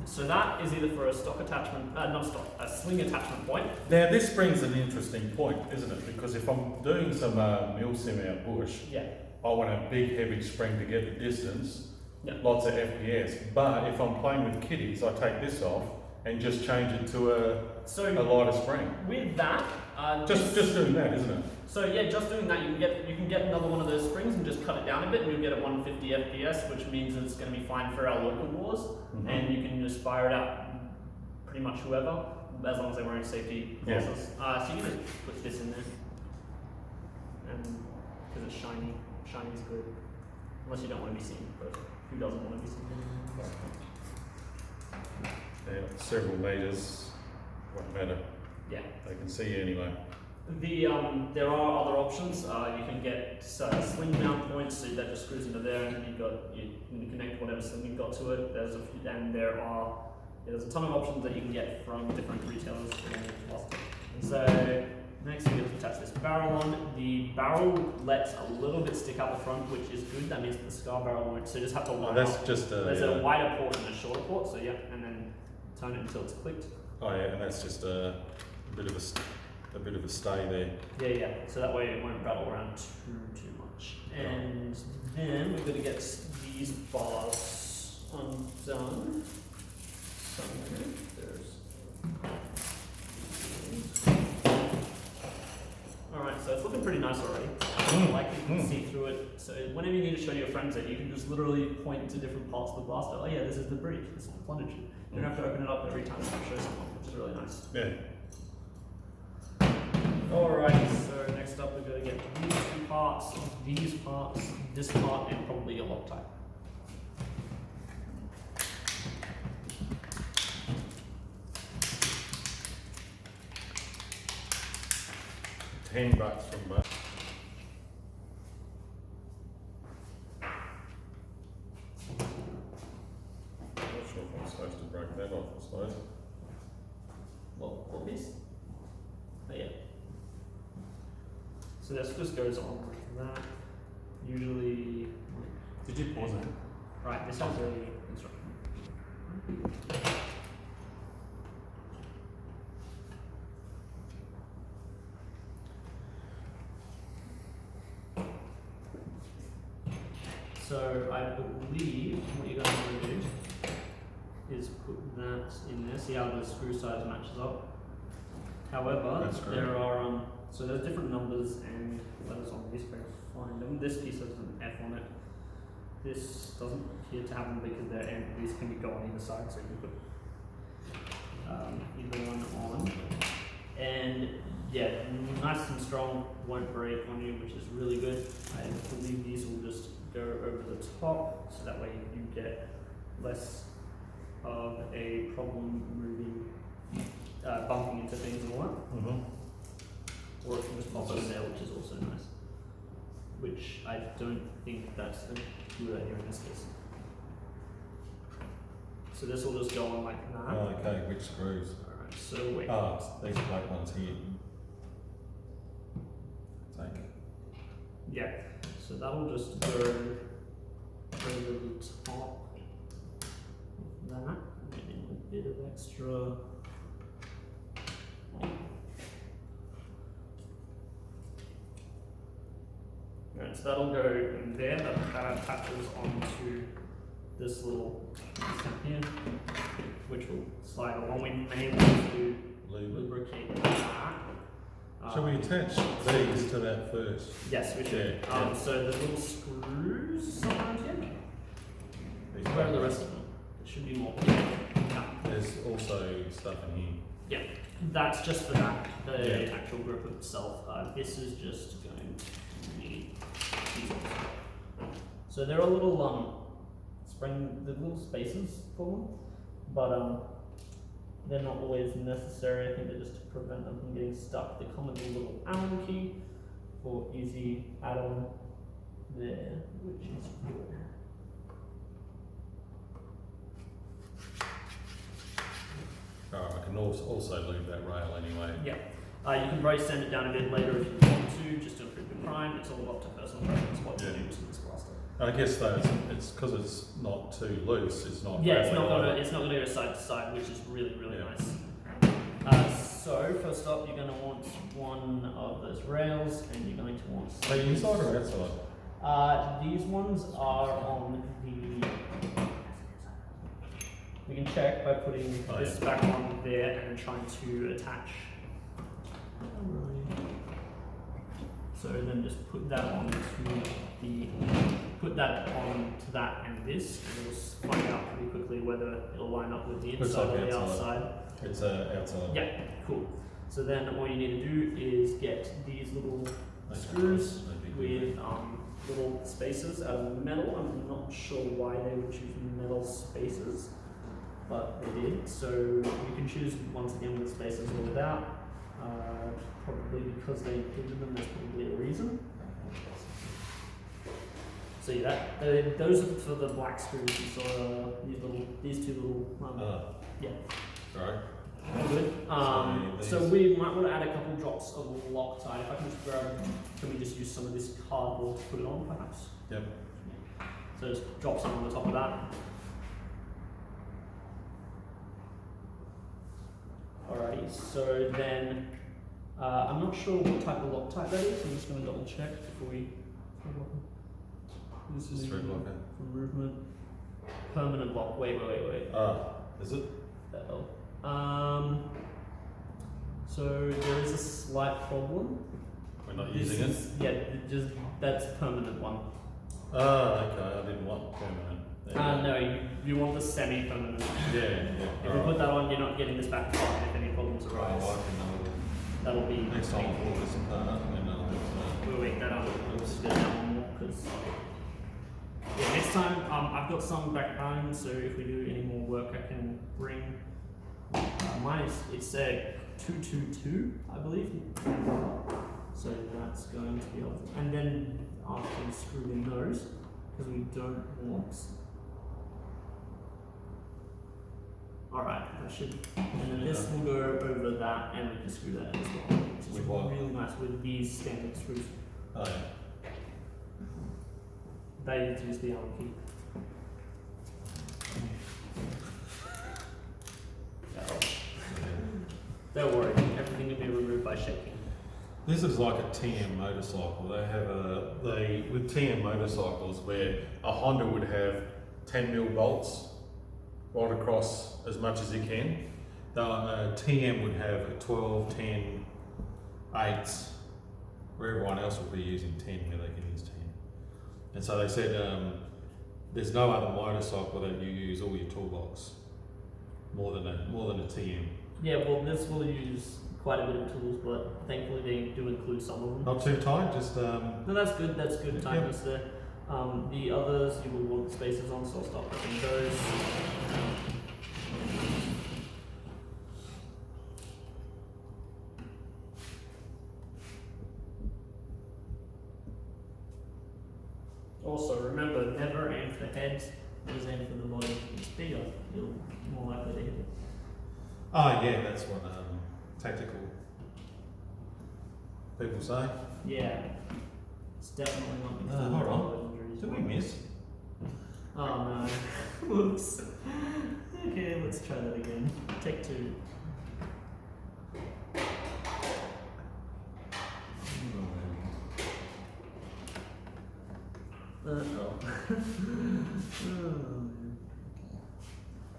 So that is either for a stock attachment, not stock, a sling attachment point. Now this brings an interesting point, isn't it? Because if I'm doing some mill sim out bush, Yeah. I want a big heavy spring to get the distance, Yeah. lots of FPS. But if I'm playing with kitties, I take this off and just change it to a So lighter spring. with that, Just doing that, isn't it? so yeah, just doing that, you can get another one of those springs and just cut it down a bit, and you'll get a 150 FPS, which means it's going to be fine for our local wars, Mhm. and you can just fire it out pretty much whoever, as long as they're wearing safety Yeah. glasses. So you can just put this in there, and because it's shiny, shiny's good, unless you don't want to be seen. But who doesn't want to be seen? Yeah, several meters, won't matter. Yeah. They can see you anyway. There are other options. You can get sling mount points, so that just screws into there, and you can connect whatever sling you've got to it. There's a ton of options that you can get from different retailers. So next we have to attach this barrel on. The barrel lets a little bit stick out the front, which is good. That means that the scar barrel won't. So you just have to line That's up. just There's a wider port and a shorter port. So yeah, and then turn it until it's clicked. Oh yeah, and that's just a bit of a stay there. Yeah. So that way it won't rattle around too much. And then we're going to get these bars undone. So there's. Alright, so it's looking pretty nice already. Like you can see through it. So whenever you need to show your friends it, you can just literally point to different parts of the blaster. Oh yeah, this is the bridge. This is the plunger tube. You don't have to open it up every time you show someone, which is really nice. Yeah. Alright, so next up we're going to get these two parts, this part, and probably your Loctite. $10 from that. Not sure if I'm supposed to break that off, I suppose. What piece? Oh yeah. So this just goes on like that. Usually. Did you pause it? Right, this has a instruction. So I believe what you're going to do is put that in there. See how the screw size matches up. However, That's great. there are so there's different numbers and letters on this. If I can find them. This piece has an F on it. This doesn't appear to have them because these can go on either side, so you can put either one on. And yeah, nice and strong, won't break on you, which is really good. I believe these will just go over the top, so that way you get less of a problem moving, bumping into things and all that. Mm-hmm. Or it can just pop in there, which is also nice. Which I don't think that's a good idea in this case. So this will just go on like that. Oh, okay, which screws? Alright, so wait. These black ones here. Take. Yeah, so that'll just go over the top of that. Getting a bit of extra. Alright, so that'll go in there, that attaches onto this little piece down here, which will slide along. We may want to lubricate that. Shall we attach these to that first? Yes, we should. Yeah. So the little screws around here. These Where are the ones. rest of them? There should be more. Yeah. There's also stuff in here. Yeah, that's just for that, the Yeah. actual grip itself. This is just going to need these ones. So there are little the little spaces for them, but they're not always necessary. I think they're just to prevent them from getting stuck. They come with a little Allen key for easy add-on there, which is good. I can also leave that rail anyway. Yeah. You can probably send it down a bit later if you want to, just to improve your crime. It's all up to personal preference what you Yeah. do to this blaster. I guess though, it's because it's not too loose. It's not. Yeah, it's not rattling gonna over. it's not gonna go side to side, which is really Yeah. nice. So first up, you're gonna want one of those rails, and you're going to want. Are you inside or outside? These ones are on the. We can check by putting Oh, this yeah. back on there and then trying to attach. So then just put that onto that and this, and we'll find out pretty quickly whether it'll line up with the Looks inside like or the outside. outside. It's outside. Yeah, cool. So then all you need to do is get these little screws with little spacers out of metal. I'm not sure why they would choose metal spacers, but they did. So you can choose once again with spacers or without. Probably because they included them, there's probably a reason. So yeah, those are for the black screws. You saw these two little. Yeah. Sorry. Good. So these- we might want to add a couple drops of Loctite. If I can just can we just use some of this cardboard to put it on, perhaps? Yep. So just drop some on the top of that. Alrighty. So then, I'm not sure what type of Loctite that is. I'm just going to double check before we. This is Thread locker. for movement. Permanent lock. Wait. Is it? So there is a slight problem. We're not This using it. is- Yeah, that's permanent one. Okay. I didn't want permanent. There you go. No, you want the semi-permanent. Yeah. If you Alright. put that on, you're not getting this back apart if any problems Oh, arise. I can That'll be next time I'll pull this apart and then I'll have We'll wait that out. We'll just get that one more because. Yeah, next time I've got some back home, so if we do any more work, I can bring. Mine it's a 222, I believe. So that's going to be helpful. And then after we screw in those, because we don't want. Alright, that should. And then this will go over that, and we can screw that in as well. Which is With what? really nice with these standard screws. Oh yeah. They use the Allen key. Don't worry, everything can be removed by shaking. This is like a TM motorcycle. They have with TM motorcycles where a Honda would have 10 mil bolts right across as much as you can, TM would have a 12, 10, 8s, where everyone else would be using 10, where they can use 10. And so they said there's no other motorcycle that you use all your toolbox more than a TM. Yeah, well, this will use quite a bit of tools, but thankfully they do include some of them. Not too tight, just No, that's good. That's good tightness there. The others you will want spaces on, so I'll stop pressing those. Also, remember, never aim for heads, always aim for the body. If it's bigger, you're more likely to hit it. oh yeah, that's what tactical people say. Yeah. It's definitely not because of hold on. injuries. Did we miss? Oh no. Whoops. Okay, let's try that again. Take 2. Oh.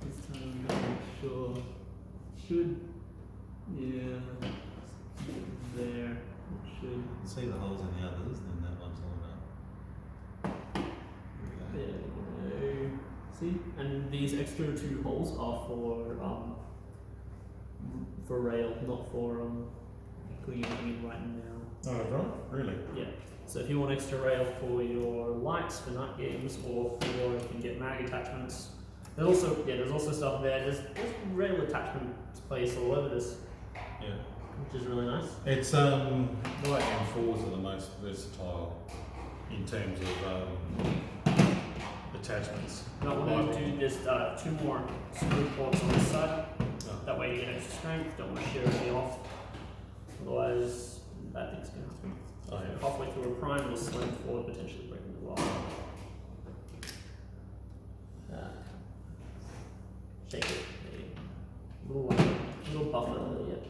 This time make sure. Should. Yeah. There. It should. See the holes in the others, then that one's all done. There we go. See? And these extra 2 holes are for rail, not for putting anything in right now. Oh, right? Really? Yeah. So if you want extra rail for your lights for night games, or for you can get mag attachments. There's also stuff there. There's rail attachment space all over this, Yeah. which is really nice. It's the M4s are the most versatile in terms of attachments. Now we're going to do this 2 more screw ports on this side. Oh. That way you get extra strength. Don't want to shear anything off. Otherwise, bad things can happen. Oh, yeah. Halfway through a prime, will slam forward, potentially breaking the wall. Shake it. There you go. Little buffer there, yeah.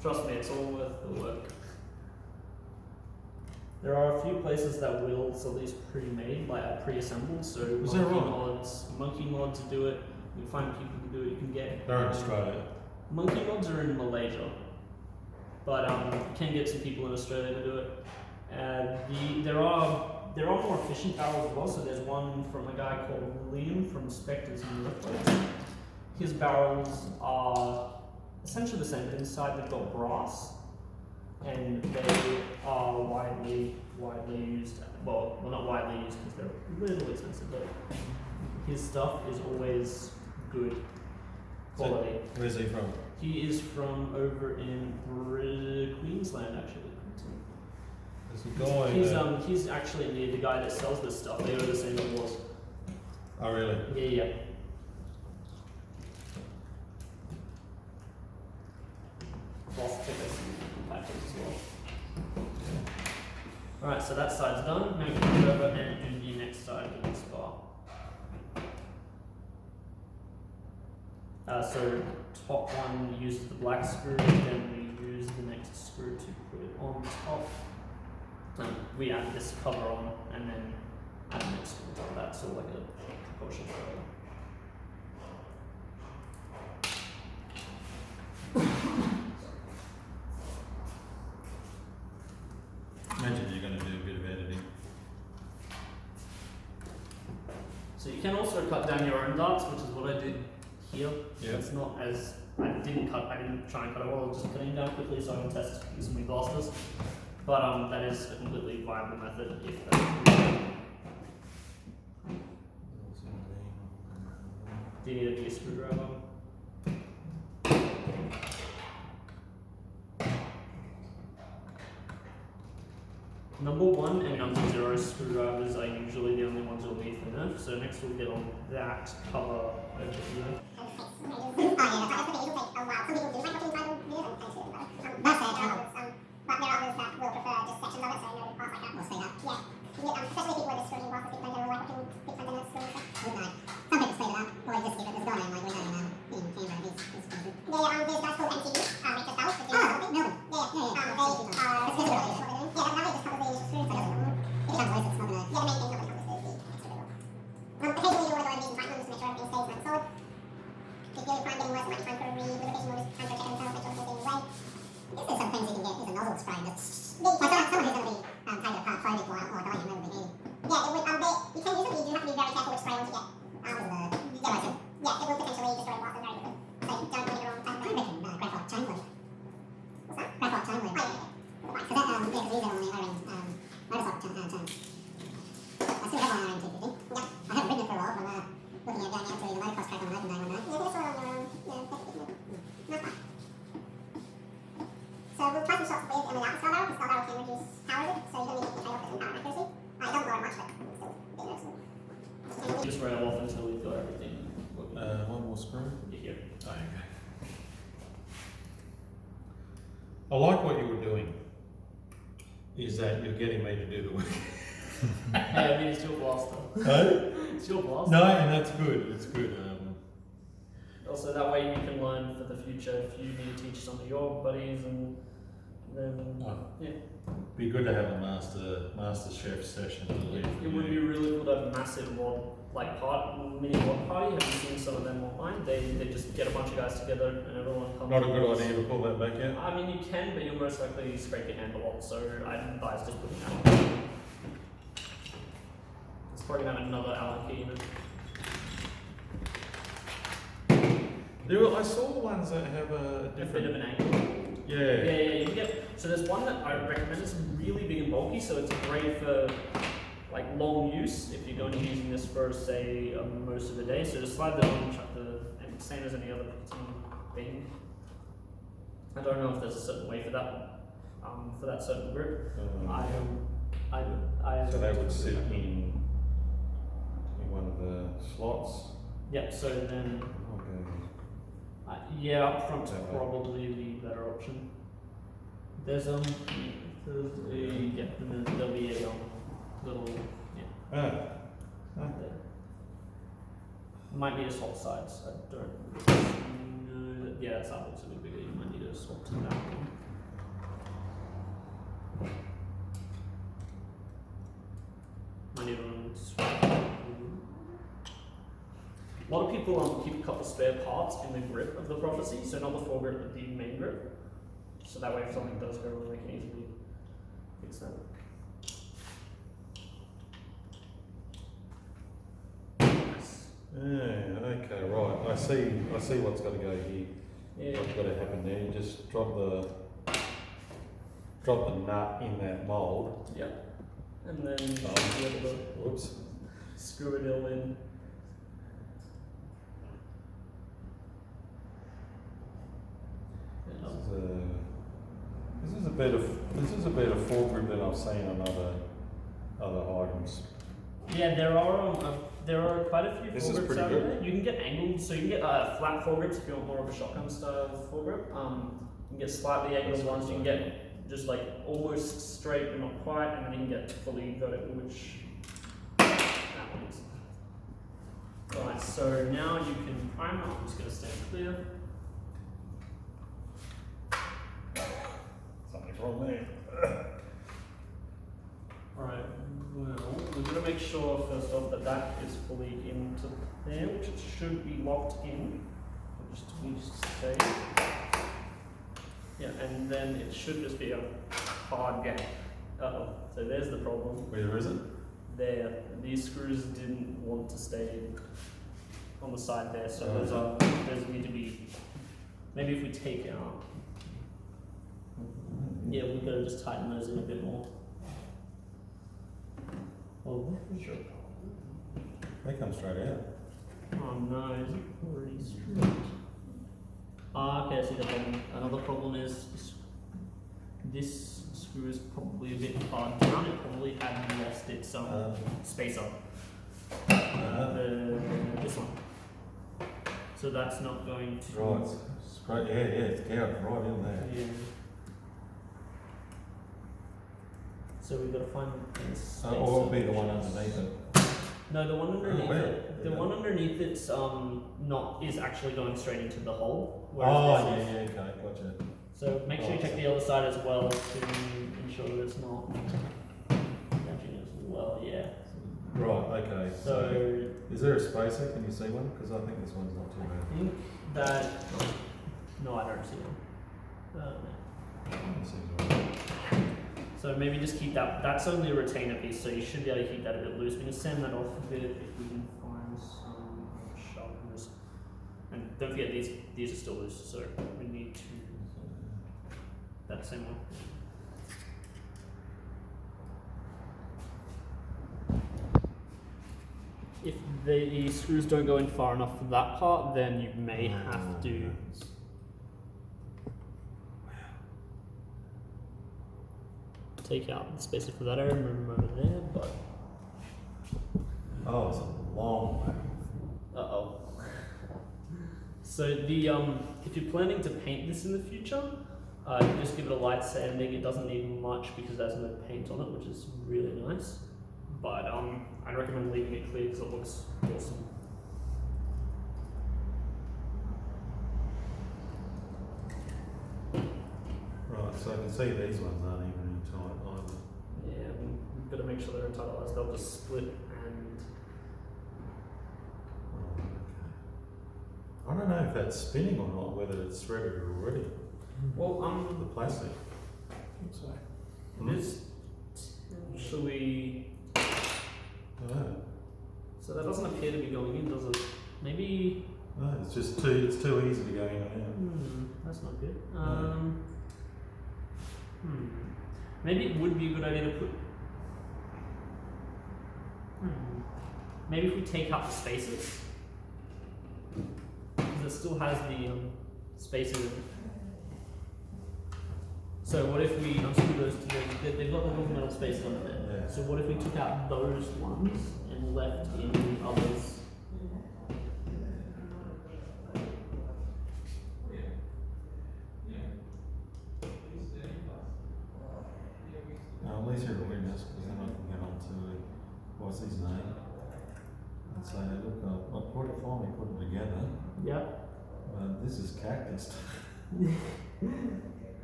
Trust me, it's all worth the work. There are a few places that will sell these pre-made, like pre-assembled. So Is that right? Monkey mods do it. You can find people who do it. You can get. They're in Australia. Monkey mods are in Malaysia, but you can get some people in Australia to do it. There are more efficient barrels as well. So there's one from a guy called Liam from Spectres and Nerf. His barrels are essentially the same, but inside they've got brass, and they are widely used. Well, not widely used because they're a little expensive, but his stuff is always good quality. So, where's he from? He is from over in Queensland, actually. There's a guy. He's actually the guy that sells this stuff. They owe the same awards. Oh, really? Yeah. I'll check out some patches as well. Alright, so that side's done. Now we can go over and do the next side of the spar. So top one uses the black screw, then we use the next screw to put it on top. We add this cover on, and then add the next screw on top of that, so like a proportion Imagine you're going to do a bit of editing. So you can also cut down your own darts, which is what I did here. Yeah. It's not as I didn't try and cut it all. I was just cutting down quickly so I can test using my blasters. But that is a completely viable method if that's Do you need a big screwdriver? Number 1 and number 0 screwdrivers are usually the only ones you'll need for Nerf. So next we'll get on that cover over here. But there are others that will prefer just sections of it, so no parts like that. We'll speed up. Yeah. Especially people with the screwing whilst people don't like watching big front end screwing stuff. Good night. Some people speed it up, or you just skip it. There's a guy named like we know him in Canberra. He's good. Yeah, there's guys called MTV, Victor Bell. Oh, Melbourne. Yeah. That's good. Yeah, that really just covers the initial screwing. So turn. I still have one on T50. Yep. I haven't ridden it for a while, but I'm looking at going out to the motocross track on an open day one day. Yeah, that's all on your Nice one. So we'll try some shots with and without the skull barrel. The skull barrel can reduce power with it, so you don't need to trade off it in power and accuracy. It doesn't lower it much, but it's still a bit noticeable. Just rail off until we've got everything. One more screw. Here. Oh, okay. I like what you were doing. Is that you're getting me to do the work? Hey, I mean, it's your blaster. No, It's your blaster. no, and that's good. It's good. Also, that way you can learn for the future if you need to teach some of your buddies, and then yeah. Be good to have a master chef session. It would be really cool to have a massive mod, like mini mod party. Have you seen some of them online? They just get a bunch of guys together and everyone comes. Not a good idea to pull that back yet. I mean, you can, but you'll most likely scrape your hand a lot. So I'd advise just putting that on. It's probably gonna have another Allen key in it. I saw ones that have a A bit different. of an angle. Yeah. Yeah, you can get. So there's one that I recommend. It's really big and bulky, so it's great for like long use if you're going to be using this for say most of the day. So just slide that on, chuck the same as any other thing. I don't know if there's a certain way for that certain grip. So that would sit in one of the slots. Yep. So then. Okay. Yeah, up front's That way. probably the better option. There's and then there'll be a little Ah. there. Might need to swap sides. I don't know. Yeah, that side looks a bit bigger. You might need to swap to that one. Might need to swap. A lot of people keep a couple spare parts in the grip of the Prophecy, so not the foregrip but the main grip. So that way if something does go wrong, they can easily fix that. Nice. Yeah, okay, right. I see what's got to go here. Yeah. What's got to happen there? You just drop the nut in that mould. Yep. And then you should be able to Whoops. screw it all in. This is a better foregrip than I've seen on other items. Yeah, there are quite a few This is foregrips pretty out good. there. You can get angled, so you can get flat foregrips if you want more of a shotgun style foregrip. You can get slightly angled That's ones. You can right. get just like almost straight but not quite, and then you can get fully vertical, which that one is. Right, so now you can prime. I'm just going to stand clear. Something wrong there. Alright, well, we're going to make sure first off that that is fully into there, which it should be locked in. Just to be safe. Yeah, and then it should just be a hard gap. Uh-oh, so there's the problem. Where is it? There, these screws didn't want to stay on the side there, so Oh. those need to be, maybe if we take it out. Yeah, we've got to just tighten those in a bit more. Oh, what was your problem? They come straight out. Oh no, is it already straight? Ah, okay, I see the problem. Another problem is this screw is probably a bit far down. It probably had lost its spacer. This one. So that's not going to. Right. Straight. Yeah, it's gouged right in there. Yeah. So we've got to find this spacer. Or it'll be the one underneath it. No, the one underneath where? it. The Yeah. one underneath it's is actually going straight into the hole. Oh, Whereas this is- yeah, okay, gotcha. So make sure you check the other side as well to ensure that it's not catching as well. Yeah. Right, okay. So Is there a spacer? Can you see one? Because I think this one's not too I bad. think that no, I don't see one. No. This seems alright. So maybe just keep that. That's only a retainer piece, so you should be able to keep that a bit loose. We can sand that off a bit if we can find some sharpness. And don't forget these are still loose, so we need to that same one. the screws don't go in far enough for that part, then you may have to. Take out the spacer for that area and move them over there, but. Oh, it's a long way. Uh-oh. So the if you're planning to paint this in the future, you just give it a light sanding. It doesn't need much because there's no paint on it, which is really nice. But I'd recommend leaving it clear because it looks awesome. Right, so I can see these ones aren't even in tight either. Yeah, we've got to make sure they're in tight, otherwise they'll just split and. Oh, okay. I don't know if that's spinning or not, whether it's threaded already. Well, The plastic. it is potentially. Oh, So that doesn't appear to be going in, does it? Maybe. no, it's just it's too easy to go in and out. That's not good. Maybe it would be a good idea to put. Maybe if we take out the spaces, because it still has the spaces in it. So what if we unscrew those two? They've got the little metal spaces on there. Yeah. So what if we took out those ones and left in the others? Now, at least you're a witness, because then I can get on to what's his name and say, look, I finally put it together. Yeah. This is cactus.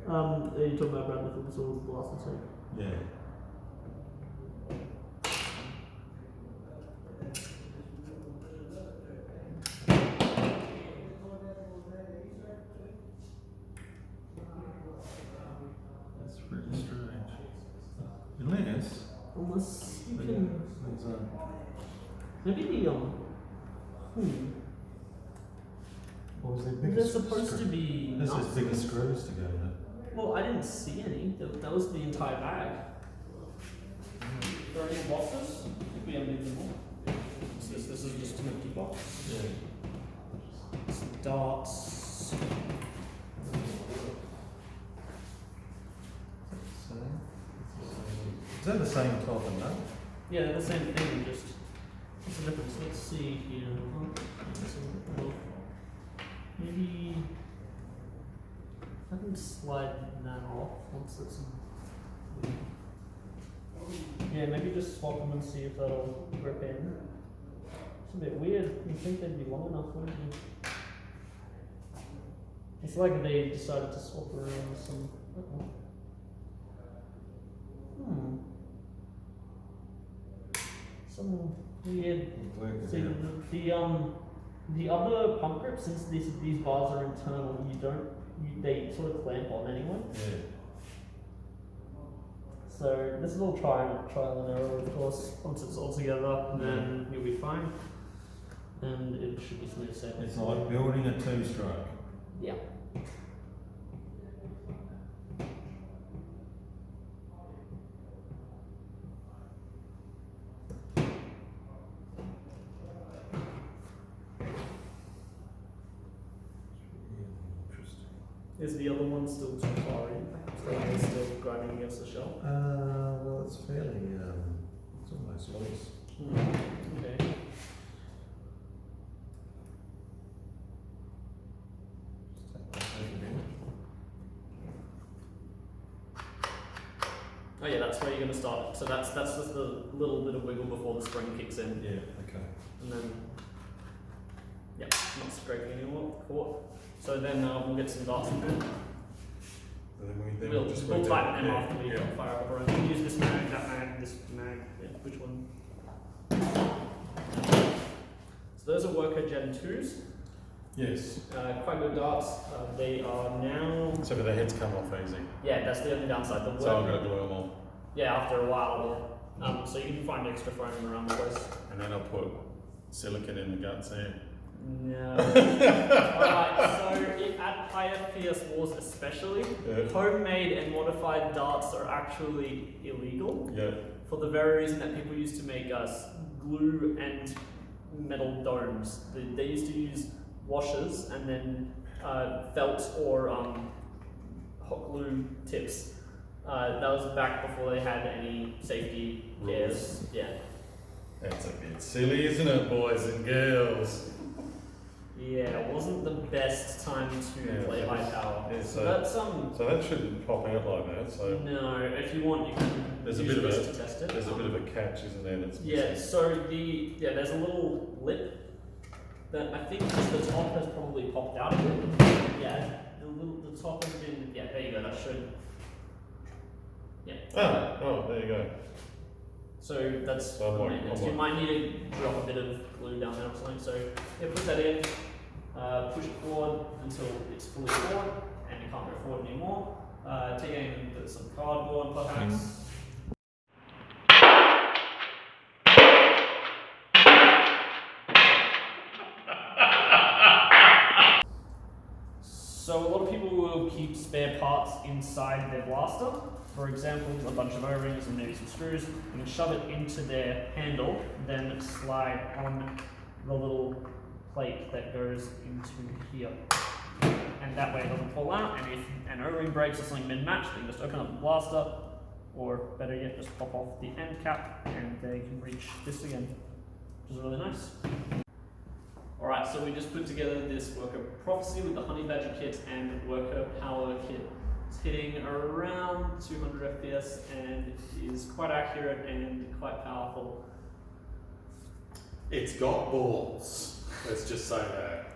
Are you talking about Bradley Phillips or the last one? Yeah. That's pretty strange. Unless Unless you can. there's a Maybe the what was there bigger They're supposed to be. This nuts. is bigger screws to go in it. Well, I didn't see any. That was the entire bag. Are there any boxes? I think we emptied them all. This is just an empty box. Yeah. Some darts. Is that the same type of nut? Yeah, they're the same thing, just what's the difference? Let's see here. Maybe I can slide that off once it's in. Yeah, maybe just swap them and see if that'll rip in. It's a bit weird. You'd think they'd be long enough, wouldn't you? It's like they decided to swap around some. Some weird. See, the other pump grip, since these bars are internal, they sort of clamp on anyway. Yeah. So this is all trial and error, of course. Once it's all together, then you'll be fine, and it should be smooth sailing. It's like building a two-stroke. Yeah. Interesting. Is the other one still too far in? So it's still grinding against the shell? Well, it's fairly, it's almost loose. Okay. Oh yeah, that's where you're going to start. So that's just a little bit of wiggle before the spring kicks in. Yeah, okay. And then, yeah, not scraping anymore. Caught. So then we'll get some darts in there. And then We'll tighten them after we yeah. fire up our own. Use this mag, that mag, this mag. Yeah, which one? So those are Worker Gen 2s. Yes. Quite good darts. They are now. So the heads come off easy. Yeah, that's the only downside. The So I'm worker, going to glue them all. yeah, after a while. Yeah. So you can find extra foam around the place. And then I'll put silicon in the guts here. No. Alright, so at high FPS wars especially, homemade and modified darts are actually illegal. Yeah. For the very reason that people used to make glue and metal domes. They used to use washers and then felt or hot glue tips. That was back before they had any safety cares. Yeah. That's a bit silly, isn't it, boys and girls? Yeah, it wasn't the best time to play high power. Yeah, so that's So that shouldn't pop out like that. So no, if you want, you can there's a use bit of this a to test it. there's a bit of a catch, isn't there? That's Yeah. missing. So there's a little lip that I think just the top has probably popped out of it. Yeah, the top has been. Yeah, there you go. That should. Yeah. Oh, there you go. So that's So I'm like- maintenance. I'm You might need to drop a bit of glue down there or something. So yeah, put that in, push it forward until it's fully forward and you can't go forward anymore. Take aim and put some cardboard perhaps. So a lot of people will keep spare parts inside their blaster. For example, a bunch of O-rings and maybe some screws, and shove it into their handle, then slide on the little plate that goes into here. And that way it doesn't fall out, and if an O-ring breaks or something mid-match, they can just open up the blaster, or better yet, just pop off the end cap, and they can reach this again, which is really nice. Alright, so we just put together this worker Prophecy with the Honeybadger kit and worker power kit. It's hitting around 200 FPS and is quite accurate and quite powerful. It's got balls. Let's just say that.